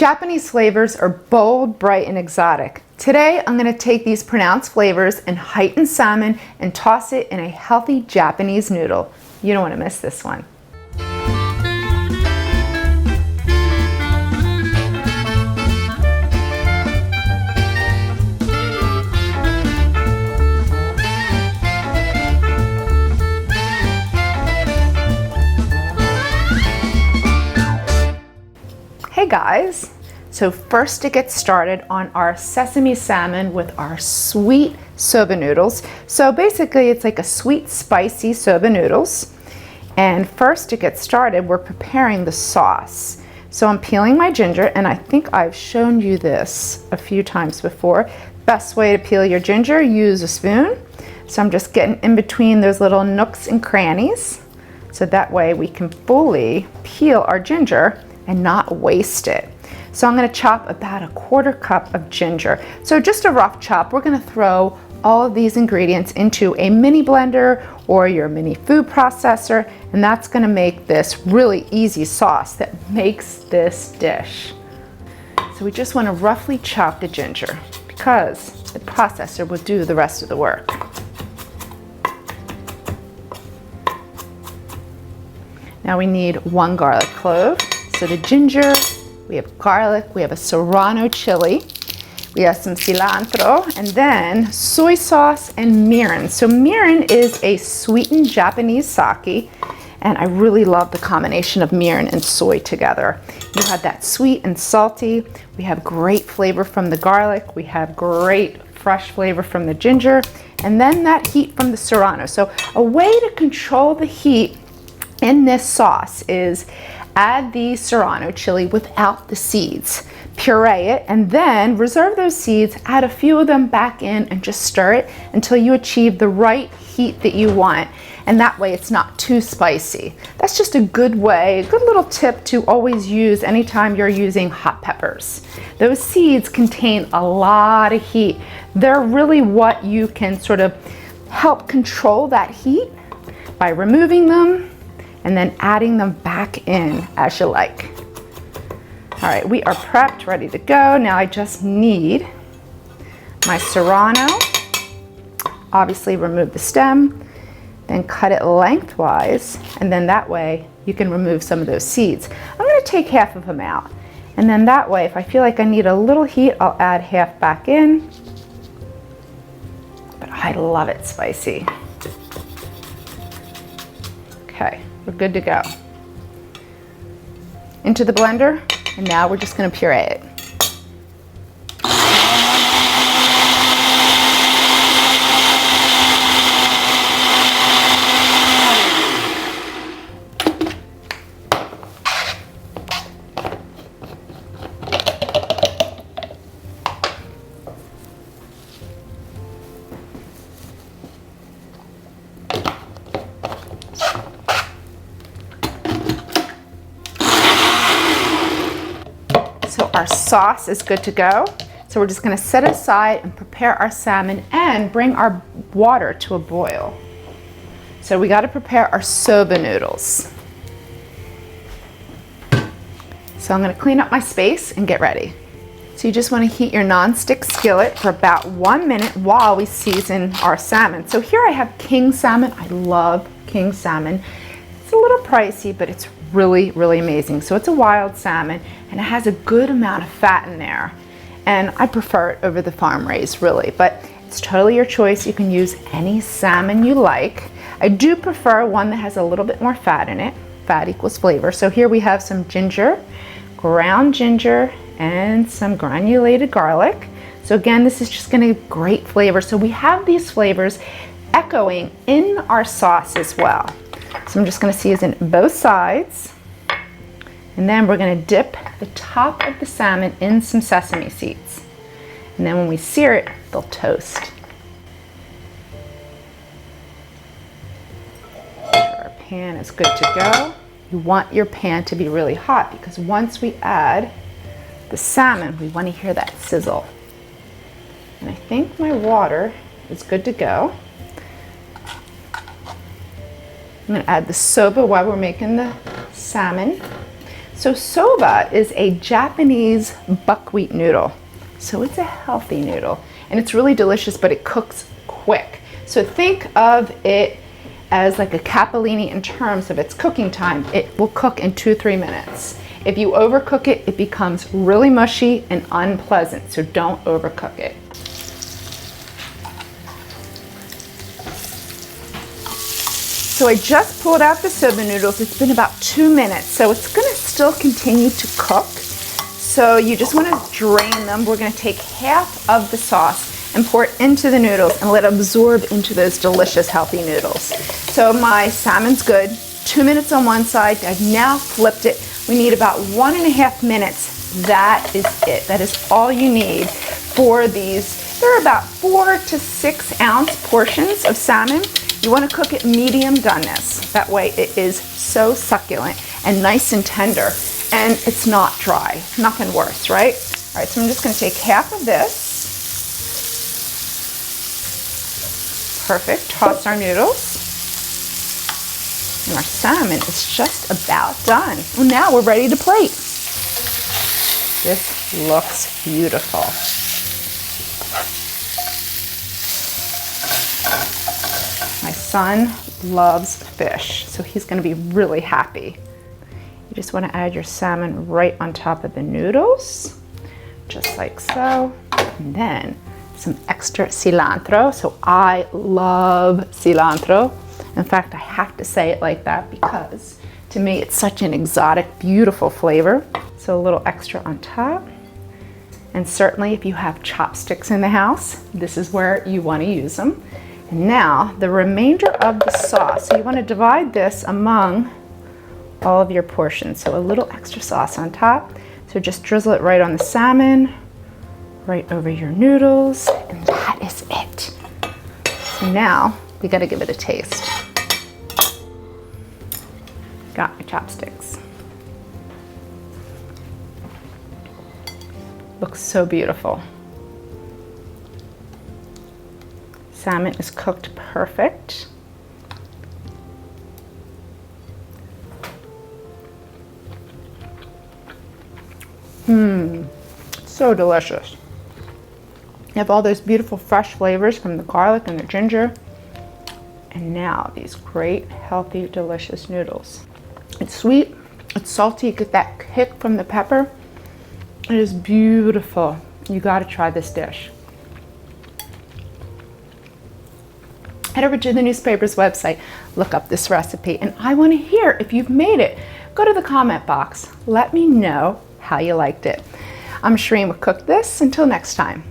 Japanese flavors are bold, bright, and exotic. Today, I'm going to take these pronounced flavors and heighten salmon and toss it in a healthy Japanese noodle. You don't want to miss this one. Hey guys, so first to get started on our sesame salmon with our sweet soba noodles. So basically it's like a sweet spicy soba noodles. And first to get started, we're preparing the sauce. So I'm peeling my ginger, and I think I've shown you this a few times before. Best way to peel your ginger, use a spoon. So I'm just getting in between those little nooks and crannies, so that way we can fully peel our ginger and not waste it. So I'm going to chop about 1/4 cup of ginger. So just a rough chop. We're going to throw all of these ingredients into a mini blender or your mini food processor, and that's going to make this really easy sauce that makes this dish. So we just want to roughly chop the ginger because the processor will do the rest of the work. Now we need 1 garlic clove. So the ginger, we have garlic, we have a serrano chili, we have some cilantro, and then soy sauce and mirin. So mirin is a sweetened Japanese sake, and I really love the combination of mirin and soy together. You have that sweet and salty, we have great flavor from the garlic, we have great fresh flavor from the ginger, and then that heat from the serrano. So a way to control the heat in this sauce is add the serrano chili without the seeds. Puree it and then reserve those seeds, add a few of them back in and just stir it until you achieve the right heat that you want. And that way it's not too spicy. That's just a good way, a good little tip to always use anytime you're using hot peppers. Those seeds contain a lot of heat. They're really what you can sort of help control that heat by removing them and then adding them back in as you like. All right, we are prepped, ready to go. Now I just need my serrano. Obviously remove the stem, then cut it lengthwise, and then that way you can remove some of those seeds. I'm gonna take half of them out, and then that way, if I feel like I need a little heat, I'll add half back in. But I love it spicy. Okay. We're good to go. Into the blender, and now we're just going to puree it. So our sauce is good to go. So we're just going to set it aside and prepare our salmon and bring our water to a boil. So we got to prepare our soba noodles. So I'm going to clean up my space and get ready. So you just want to heat your non-stick skillet for about 1 minute while we season our salmon. So here I have king salmon. I love king salmon. It's a little pricey, but it's really, really amazing. So it's a wild salmon and it has a good amount of fat in there. And I prefer it over the farm raised, really, but it's totally your choice. You can use any salmon you like. I do prefer one that has a little bit more fat in it. Fat equals flavor. So here we have some ginger, ground ginger, and some granulated garlic. So again, this is just gonna give great flavor. So we have these flavors echoing in our sauce as well. So I'm just going to season both sides, and then we're going to dip the top of the salmon in some sesame seeds, and then when we sear it, they'll toast. Our pan is good to go. You want your pan to be really hot because once we add the salmon, we want to hear that sizzle. And I think my water is good to go. I'm going to add the soba while we're making the salmon. So soba is a Japanese buckwheat noodle. So it's a healthy noodle and it's really delicious, but it cooks quick. So think of it as like a capellini in terms of its cooking time. It will cook in 2-3 minutes. If you overcook it, it becomes really mushy and unpleasant, so don't overcook it. So I just pulled out the soba noodles. It's been about 2 minutes, so it's gonna still continue to cook. So you just wanna drain them. We're gonna take half of the sauce and pour it into the noodles and let it absorb into those delicious, healthy noodles. So my salmon's good. 2 minutes on one side. I've now flipped it. We need about 1.5 minutes. That is it. That is all you need for these. They're about 4 to 6 ounce portions of salmon. You want to cook it medium doneness. That way it is so succulent and nice and tender, and it's not dry. Nothing worse, right? All right, so I'm just going to take half of this. Perfect. Toss our noodles. And our salmon is just about done. Well, now we're ready to plate. This looks beautiful. My son loves fish, so he's going to be really happy. You just want to add your salmon right on top of the noodles, just like so. And then some extra cilantro. So I love cilantro. In fact, I have to say it like that because to me it's such an exotic, beautiful flavor. So a little extra on top. And certainly if you have chopsticks in the house, this is where you want to use them. And now the remainder of the sauce. So you want to divide this among all of your portions. So a little extra sauce on top. So just drizzle it right on the salmon, right over your noodles, and that is it. So now we got to give it a taste. Got my chopsticks. Looks so beautiful. Salmon is cooked perfect. So delicious. You have all those beautiful fresh flavors from the garlic and the ginger. And now these great, healthy, delicious noodles. It's sweet, it's salty, you get that kick from the pepper. It is beautiful. You gotta try this dish. Head over to the newspaper's website, look up this recipe, and I wanna hear if you've made it. Go to the comment box, let me know how you liked it. I'm Shereen with Cook This. Until next time.